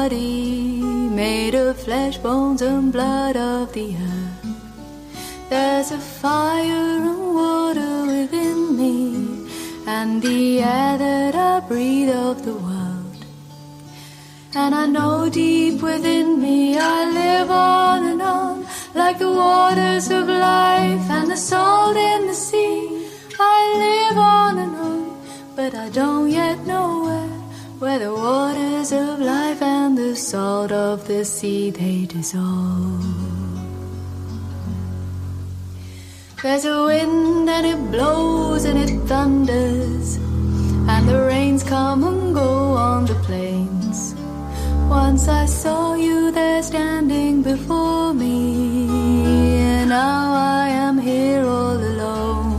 body made of flesh, bones and blood of the earth. There's a fire and water within me, and the air that I breathe of the world. And I know deep within me I live on and on, like the waters of life and the salt in the sea. I live on and on, but I don't yet know where the waters of life and the salt of the sea they dissolve. There's a wind and it blows and it thunders, and the rains come and go on the plains. Once I saw you there standing before me, and now I am here all alone.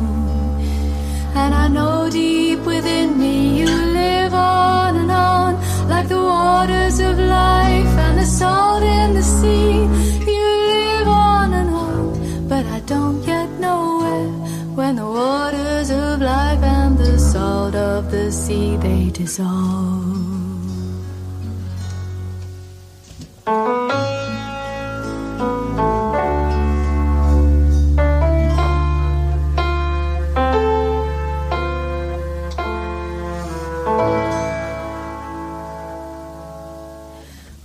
And I know deep within me you live on and on, like the waters of life and the salt in the sea. You live on and on, but I don't yet know when the waters of life and the salt of the sea they dissolve.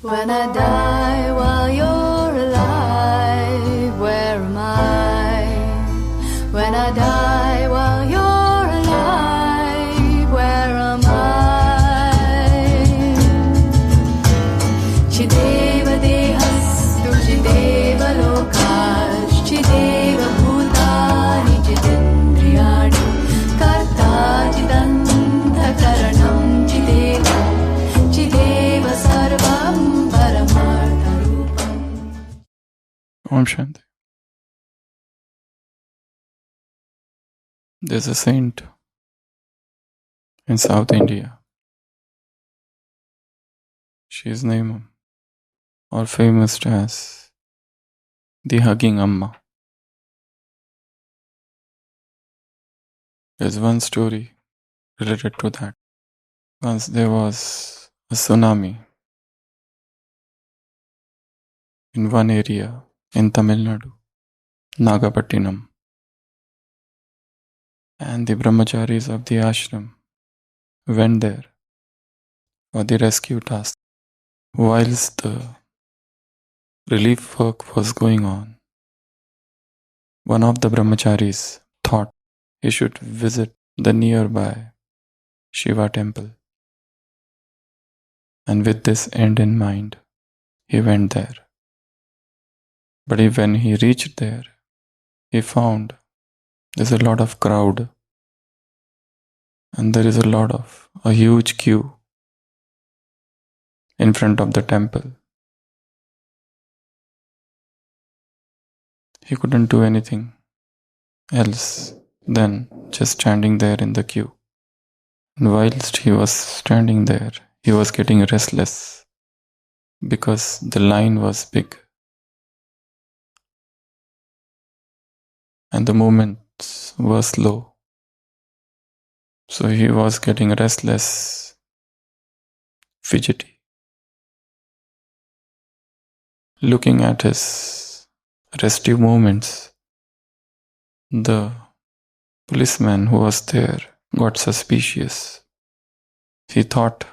When I die while you're alive, where am I? When I die while you're alive, where am I? Chideva dehastu, chideva lokash, chideva bhutani, chidendriyani, karta chidanta karanam, chideva, chideva sarvam. Om Shanti. There's a saint in South India. She is named or famous as the Hugging Amma. There's one story related to that. Once there was a tsunami in one area in Tamil Nadu, Nagapattinam, and the brahmacharis of the ashram went there for the rescue task. Whilst the relief work was going on, one of the brahmacharis thought he should visit the nearby Shiva Temple, and with this end in mind, he went there. But when he reached there, he found there's a lot of crowd and there is a huge queue in front of the temple. He couldn't do anything else than just standing there in the queue. And whilst he was standing there, he was getting restless because the line was big. And the movements were slow. So he was getting restless, fidgety. Looking at his restive movements, the policeman who was there got suspicious. He thought,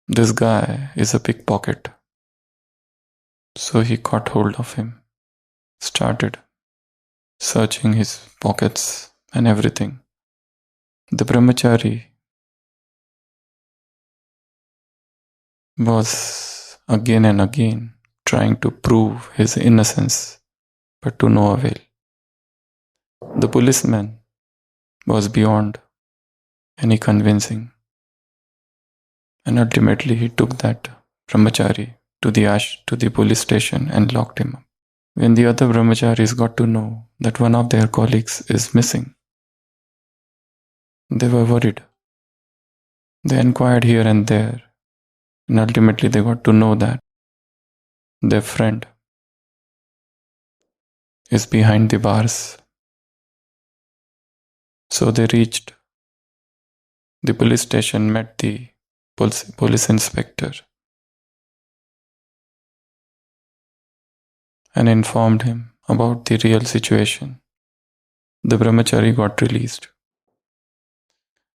this guy is a pickpocket. So he caught hold of him, started searching his pockets and everything. The brahmachari was again and again trying to prove his innocence, but to no avail. The policeman was beyond any convincing, and ultimately he took that brahmachari to the police station and locked him up. When the other brahmacharis got to know that one of their colleagues is missing, they were worried. They inquired here and there, and ultimately they got to know that their friend is behind the bars. So they reached the police station, met the police inspector, and informed him about the real situation. The brahmachari got released.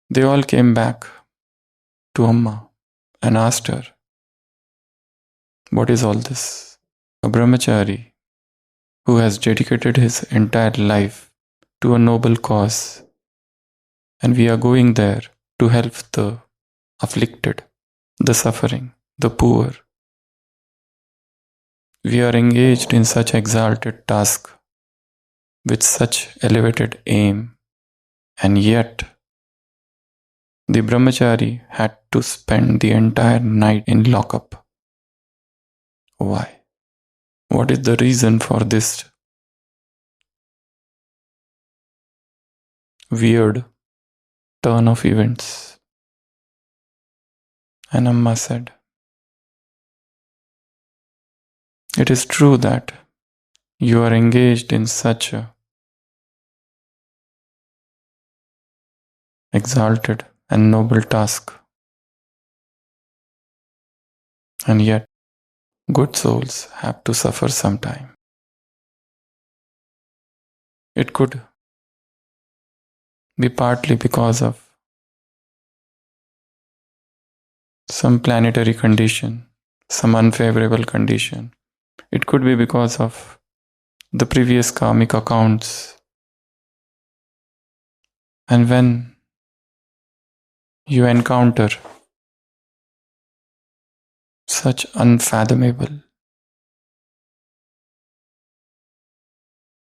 They all came back to Amma and asked her, "What is all this?" A brahmachari who has dedicated his entire life to a noble cause, and we are going there to help the afflicted, the suffering, the poor. We are engaged in such exalted task with such elevated aim, and yet the brahmachari had to spend the entire night in lockup. Why? What is the reason for this weird turn of events? And Amma said, "It is true that you are engaged in such a exalted and noble task, and yet good souls have to suffer sometime. It could be partly because of some planetary condition, some unfavorable condition. It could be because of the previous karmic accounts. And when you encounter such unfathomable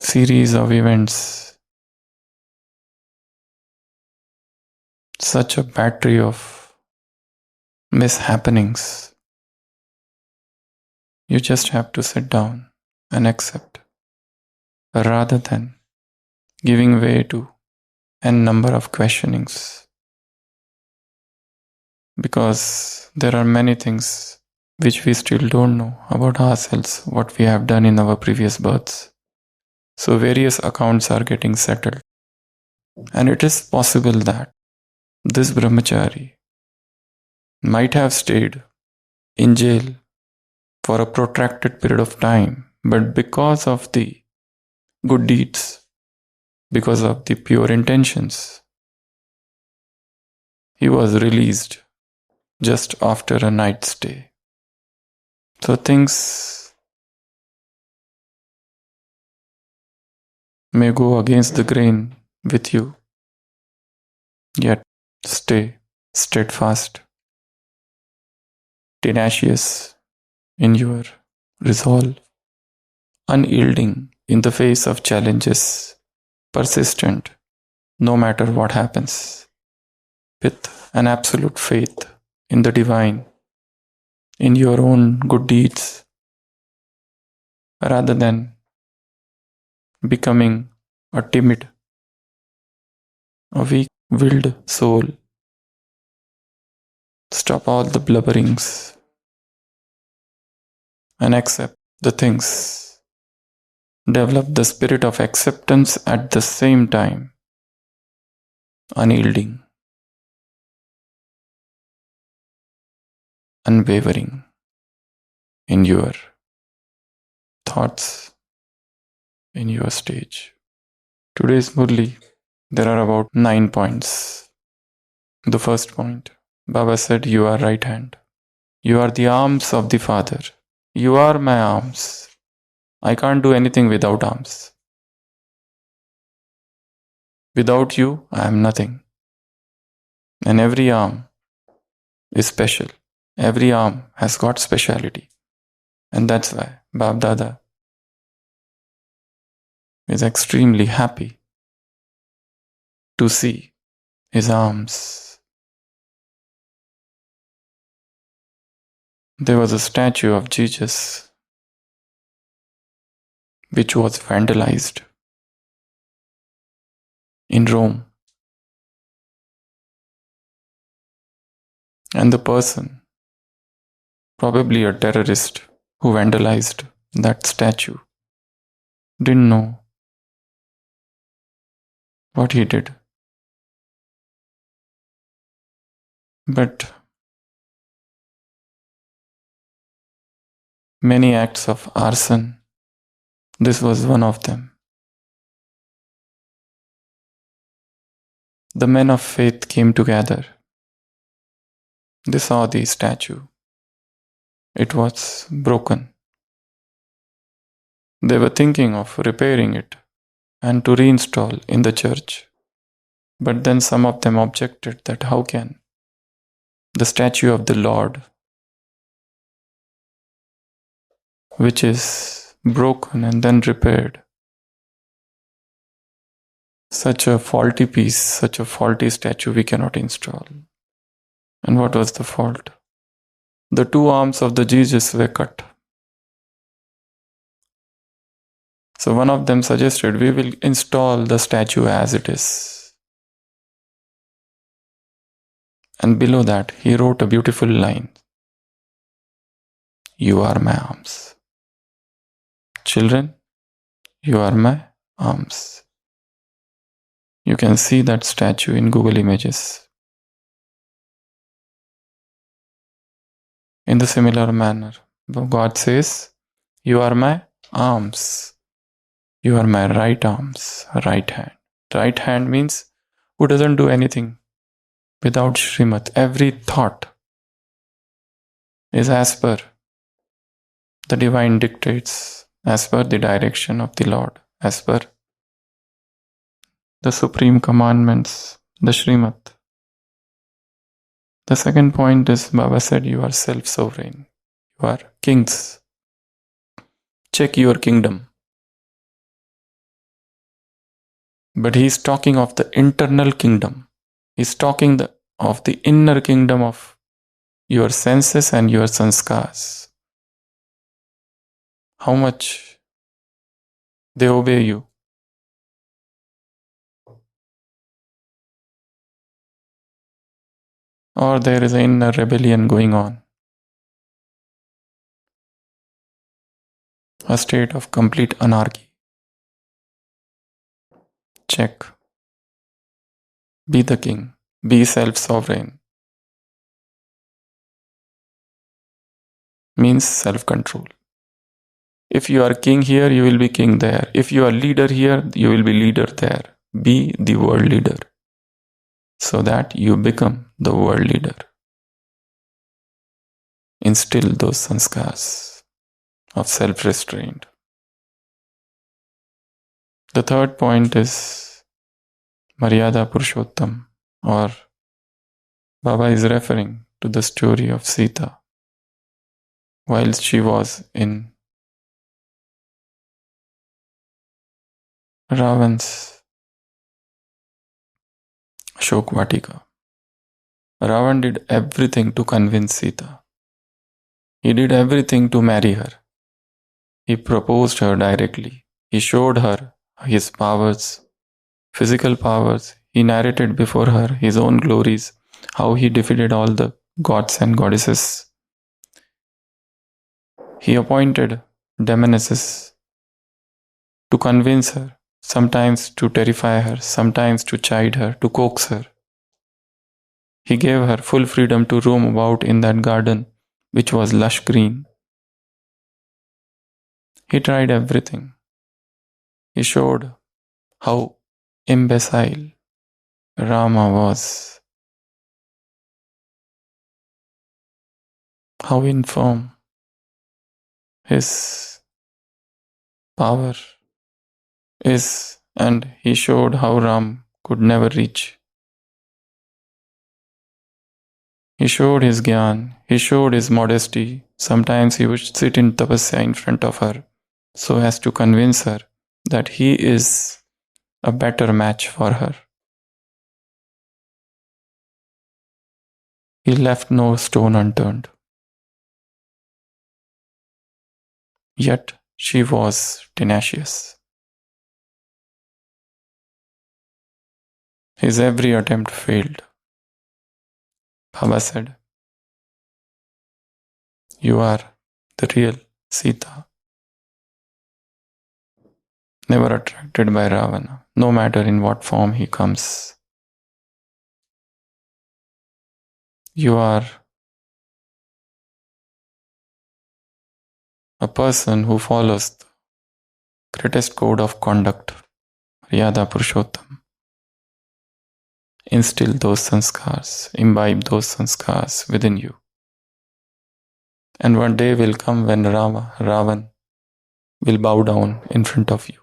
series of events, such a battery of mishappenings, you just have to sit down and accept, rather than giving way to n number of questionings. Because there are many things which we still don't know about ourselves, what we have done in our previous births. So various accounts are getting settled. And it is possible that this brahmachari might have stayed in jail for a protracted period of time, but because of the good deeds, because of the pure intentions, he was released just after a night stay. So things may go against the grain with you, yet stay steadfast, tenacious in your resolve, unyielding in the face of challenges, persistent no matter what happens, with an absolute faith in the divine, in your own good deeds, rather than becoming a timid, a weak-willed soul. Stop all the blubberings and accept the things. Develop the spirit of acceptance at the same time, unyielding, unwavering in your thoughts, in your stage. Today's Murli, there are about 9 points. The first point, Baba said, "You are right hand. You are the arms of the Father. You are my arms. I can't do anything without arms. Without you, I am nothing. And every arm is special. Every arm has got speciality. And that's why Bab Dada is extremely happy to see his arms." There was a statue of Jesus which was vandalized in Rome. And the person, probably a terrorist who vandalized that statue, didn't know what he did. But many acts of arson This was one of them. The men of faith came together. They saw the statue. It was broken. They were thinking of repairing it and to reinstall in the church. But then some of them objected that how can the statue of the Lord, which is broken and then repaired, such a faulty piece, such a faulty statue we cannot install. And what was the fault? The two arms of the Jesus were cut. So one of them suggested we will install the statue as it is. And below that he wrote a beautiful line. You are my arms. Children, you are my arms. You can see that statue in Google Images. In the similar manner, God says, you are my arms. You are my right arms, right hand. Right hand means who doesn't do anything without Srimad. Every thought is as per the divine dictates, as per the direction of the Lord, as per the supreme commandments, the Srimad. The second point is Baba said you are self-sovereign. You are kings. Check your kingdom. But he is talking of the internal kingdom. He is talking of the inner kingdom of your senses and your sanskars. How much they obey you. Or there is an inner rebellion going on. A state of complete anarchy. Check. Be the king. Be self-sovereign. Means self-control. If you are king here, you will be king there. If you are leader here, you will be leader there. Be the world leader, so that you become the world leader. Instill those sanskars of self-restraint. The third point is Maryada Purushottam, or Baba is referring to the story of Sita. Whilst she was in Ravan's Ashokvatika, Ravan did everything to convince Sita. He did everything to marry her. He proposed her directly. He showed her his powers, physical powers. He narrated before her his own glories, how he defeated all the gods and goddesses. He appointed demonesses to convince her, sometimes to terrify her, sometimes to chide her, to coax her. He gave her full freedom to roam about in that garden, which was lush green. He tried everything. He showed how imbecile Rama was, how infirm his power is, and he showed how Ram could never reach. He showed his gyan, he showed his modesty. Sometimes he would sit in tapasya in front of her so as to convince her that he is a better match for her. He left no stone unturned. Yet she was tenacious. His every attempt failed. Baba said, you are the real Sita. Never attracted by Ravana, no matter in what form he comes. You are a person who follows the greatest code of conduct, Yada Purushottam. Instill those sanskars, imbibe those sanskars within you. And one day will come when Ravan, will bow down in front of you.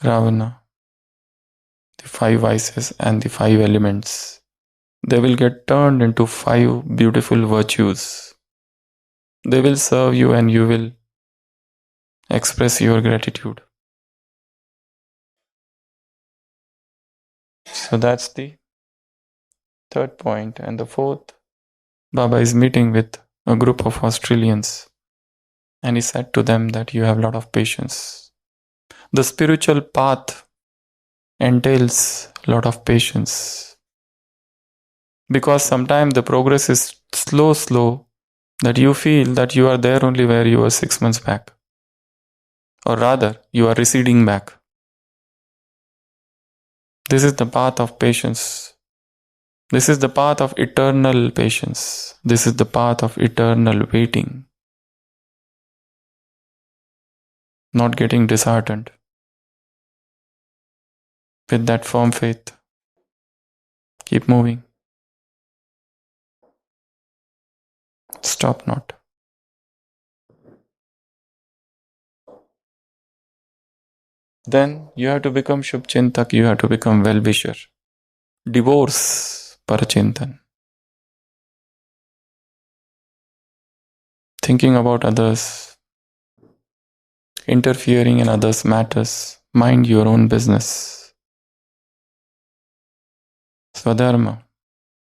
Ravana, the 5 vices and the 5 elements, they will get turned into 5 beautiful virtues. They will serve you and you will express your gratitude. So that's the third point. And the fourth, Baba is meeting with a group of Australians and he said to them that you have a lot of patience. The spiritual path entails a lot of patience because sometimes the progress is slow that you feel that you are there only where you were 6 months back, or rather you are receding back. This is the path of patience. This is the path of eternal patience. This is the path of eternal waiting. Not getting disheartened. With that firm faith, keep moving. Stop not. Then you have to become Shubh-Chintak, you have to become well-wisher. Divorce Parachintan. Thinking about others, interfering in others' matters, mind your own business. Swadharma.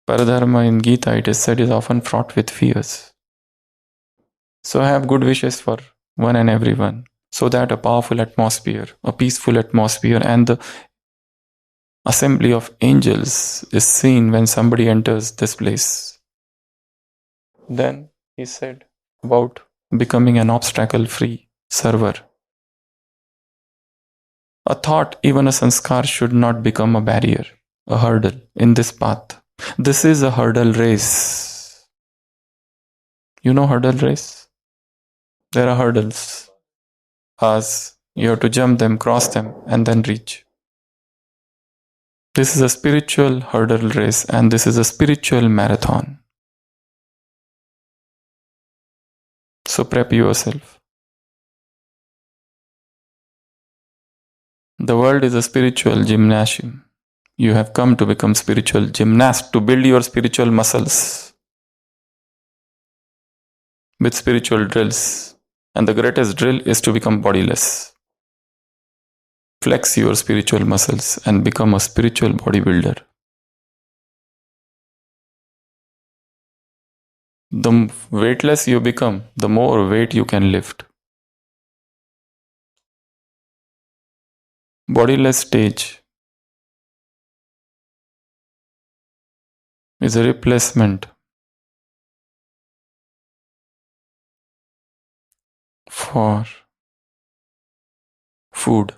Paradharma in Gita, it is said, is often fraught with fears. So have good wishes for one and everyone, so that a powerful atmosphere, a peaceful atmosphere, and the assembly of angels is seen when somebody enters this place. Then he said about becoming an obstacle-free server. A thought, even a sanskar, should not become a barrier, a hurdle in this path. This is a hurdle race. You know hurdle race? There are hurdles. As you have to jump them, cross them, and then reach. This is a spiritual hurdle race, and this is a spiritual marathon. So prep yourself. The world is a spiritual gymnasium. You have come to become spiritual gymnast, to build your spiritual muscles with spiritual drills. And the greatest drill is to become bodiless. Flex your spiritual muscles and become a spiritual bodybuilder. The weightless you become, the more weight you can lift. Bodiless stage is a replacement for food.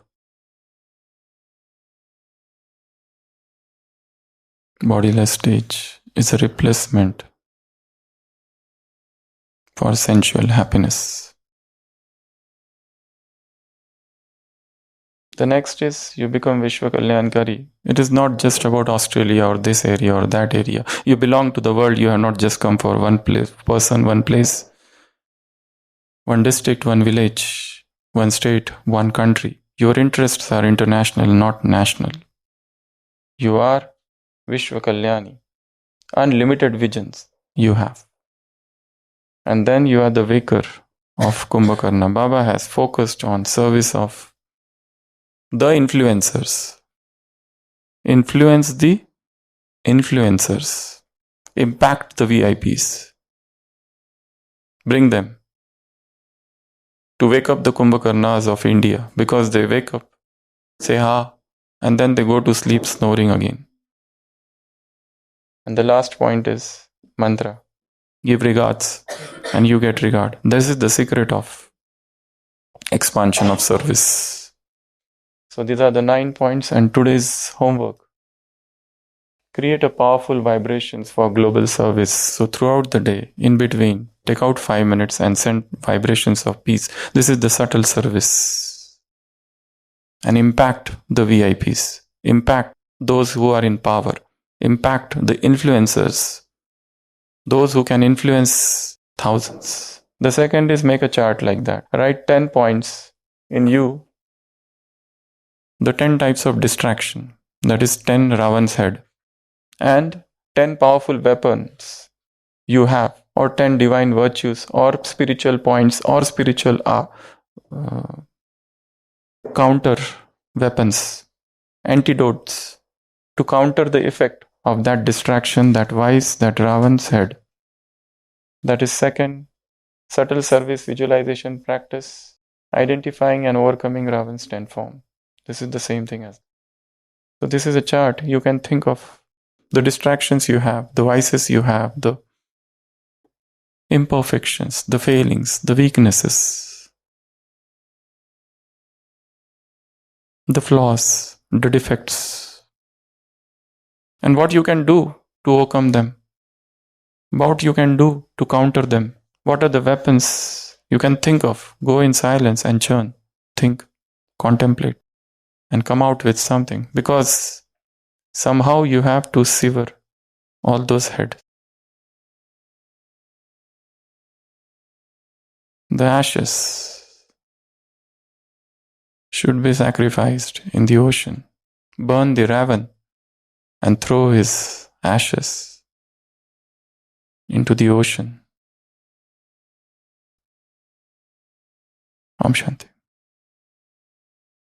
Bodiless stage is a replacement for sensual happiness. The next is you become Vishwa Kalyankari. It is not just about Australia or this area or that area. You belong to the world. You have not just come for one place, person, one place, one district, one village, one state, one country. Your interests are international, not national. You are Vishwa Kalyani. Unlimited visions you have. And then you are the waker of Kumbhakarna. Baba has focused on service of the influencers. Influence the influencers. Impact the VIPs. Bring them to wake up the Kumbhakarnas of India, because they wake up, say ha, and then they go to sleep snoring again. And the last point is mantra. Give regards and you get regard. This is the secret of expansion of service. So these are the 9 points and today's homework. Create a powerful vibrations for global service. So throughout the day, in between, Take out 5 minutes and send vibrations of peace. This is the subtle service. And impact the VIPs. Impact those who are in power. Impact the influencers. Those who can influence thousands. The second is make a chart like that. Write 10 points in you. The 10 types of distraction. That is 10 Ravan's head. And 10 powerful weapons you have, or 10 divine virtues, or spiritual points, or spiritual counter weapons, antidotes to counter the effect of that distraction, that vice, that Ravan's head. That is second, subtle service visualization practice, identifying and overcoming Ravan's 10 form. This is the same thing as. So this is a chart. You can think of the distractions you have, the vices you have, the imperfections, the failings, the weaknesses, the flaws, the defects, and what you can do to overcome them, what you can do to counter them, what are the weapons you can think of. Go in silence and churn, think, contemplate, and come out with something, because somehow you have to sever all those heads. The ashes should be sacrificed in the ocean. Burn the Ravan and throw his ashes into the ocean. Om Shanti.